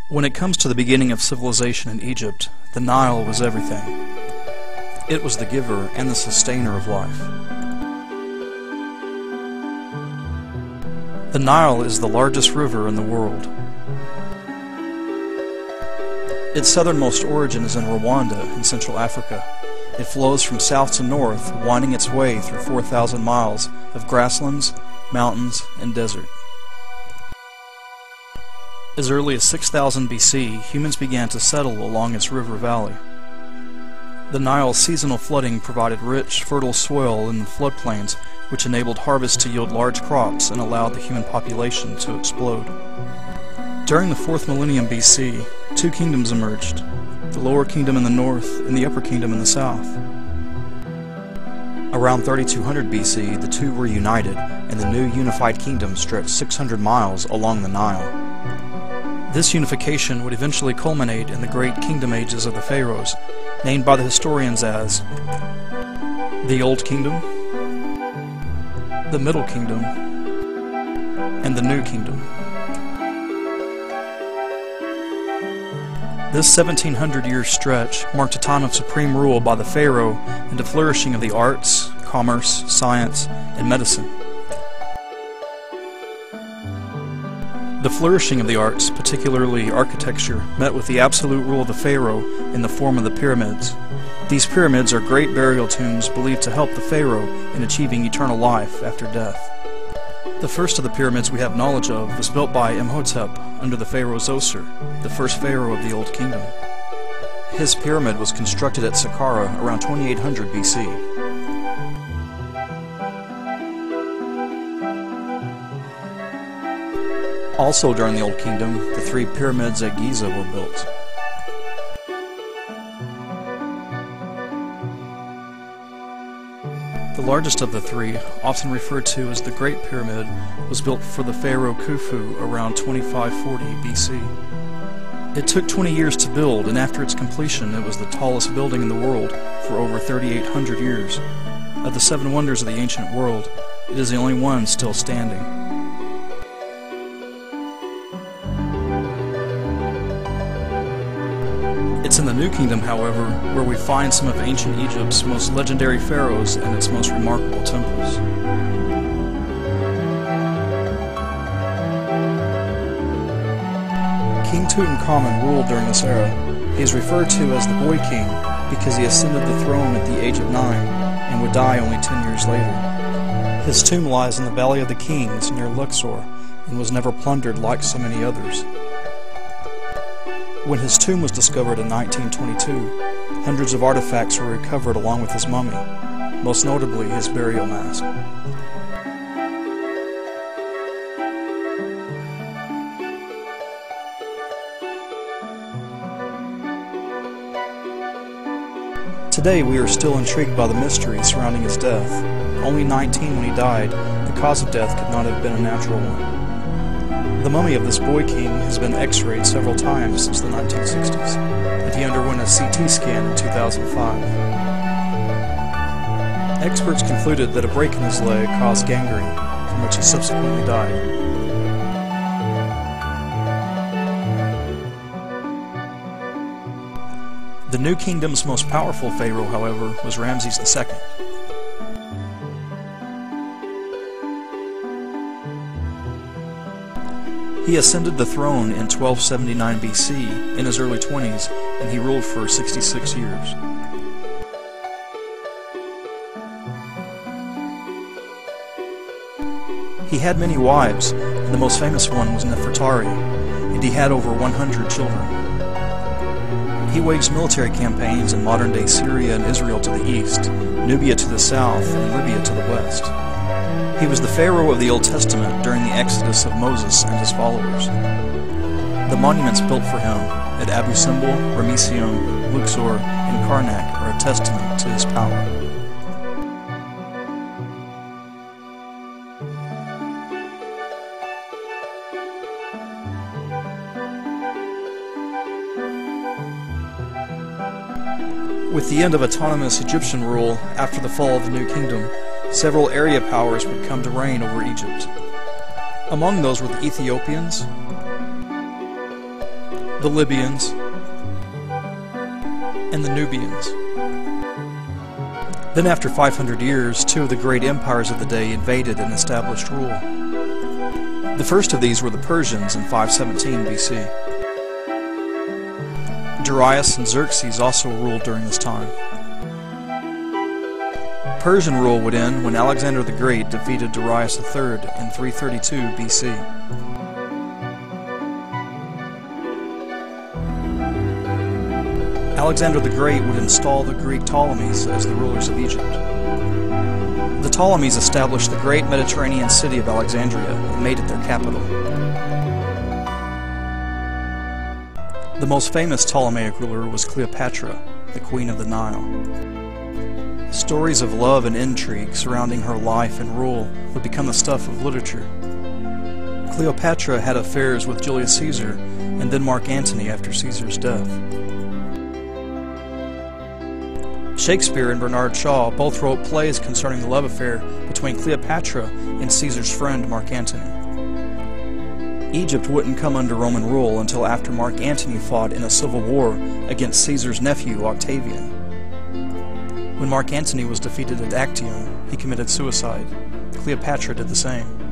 When it comes to the beginning of civilization in Egypt, the Nile was everything. It was the giver and the sustainer of life. The Nile is the largest river in the world. Its southernmost origin is in Rwanda in Central Africa. It flows from south to north, winding its way through 4,000 miles of grasslands, mountains, and desert. As early as 6000 BC, humans began to settle along its river valley. The Nile's seasonal flooding provided rich, fertile soil in the floodplains, which enabled harvests to yield large crops and allowed the human population to explode. During the 4th millennium BC, two kingdoms emerged, the Lower Kingdom in the north and the Upper Kingdom in the south. Around 3200 BC, the two were united, and the new unified kingdom stretched 600 miles along the Nile. This unification would eventually culminate in the great kingdom ages of the pharaohs, named by the historians as the Old Kingdom, the Middle Kingdom, and the New Kingdom. This 1700-year stretch marked a time of supreme rule by the pharaoh and a flourishing of the arts, commerce, science, and medicine. The flourishing of the arts, particularly architecture, met with the absolute rule of the pharaoh in the form of the pyramids. These pyramids are great burial tombs believed to help the pharaoh in achieving eternal life after death. The first of the pyramids we have knowledge of was built by Imhotep under the pharaoh Zoser, the first pharaoh of the Old Kingdom. His pyramid was constructed at Saqqara around 2800 BC. Also during the Old Kingdom, the three pyramids at Giza were built. The largest of the three, often referred to as the Great Pyramid, was built for the pharaoh Khufu around 2540 BC. It took 20 years to build, and after its completion it was the tallest building in the world for over 3,800 years. Of the 7 wonders of the ancient world, it is the only one still standing. It's in the New Kingdom, however, where we find some of ancient Egypt's most legendary pharaohs and its most remarkable temples. King Tutankhamun ruled during this era. He is referred to as the Boy King because he ascended the throne at the age of 9 and would die only 10 years later. His tomb lies in the Valley of the Kings near Luxor and was never plundered like so many others. When his tomb was discovered in 1922, hundreds of artifacts were recovered along with his mummy, most notably his burial mask. Today we are still intrigued by the mystery surrounding his death. Only 19 when he died, the cause of death could not have been a natural one. The mummy of this Boy King has been x-rayed several times since the 1960s, and he underwent a CT scan in 2005. Experts concluded that a break in his leg caused gangrene, from which he subsequently died. The New Kingdom's most powerful pharaoh, however, was Ramses II. He ascended the throne in 1279 BC in his early 20s, and he ruled for 66 years. He had many wives, and the most famous one was Nefertari, and he had over 100 children. He waged military campaigns in modern-day Syria and Israel to the east, Nubia to the south, and Libya to the west. He was the pharaoh of the Old Testament during the exodus of Moses and his followers. The monuments built for him at Abu Simbel, Ramesseum, Luxor, and Karnak are a testament to his power. With the end of autonomous Egyptian rule after the fall of the New Kingdom, several area powers would come to reign over Egypt. Among those were the Ethiopians, the Libyans, and the Nubians. Then after 500 years, two of the great empires of the day invaded and established rule. The first of these were the Persians in 517 BC. Darius and Xerxes also ruled during this time. Persian rule would end when Alexander the Great defeated Darius III in 332 BC. Alexander the Great would install the Greek Ptolemies as the rulers of Egypt. The Ptolemies established the great Mediterranean city of Alexandria and made it their capital. The most famous Ptolemaic ruler was Cleopatra, the Queen of the Nile. Stories of love and intrigue surrounding her life and rule would become the stuff of literature. Cleopatra had affairs with Julius Caesar and then Mark Antony after Caesar's death. Shakespeare and Bernard Shaw both wrote plays concerning the love affair between Cleopatra and Caesar's friend Mark Antony. Egypt wouldn't come under Roman rule until after Mark Antony fought in a civil war against Caesar's nephew Octavian. When Mark Antony was defeated at Actium, he committed suicide. Cleopatra did the same.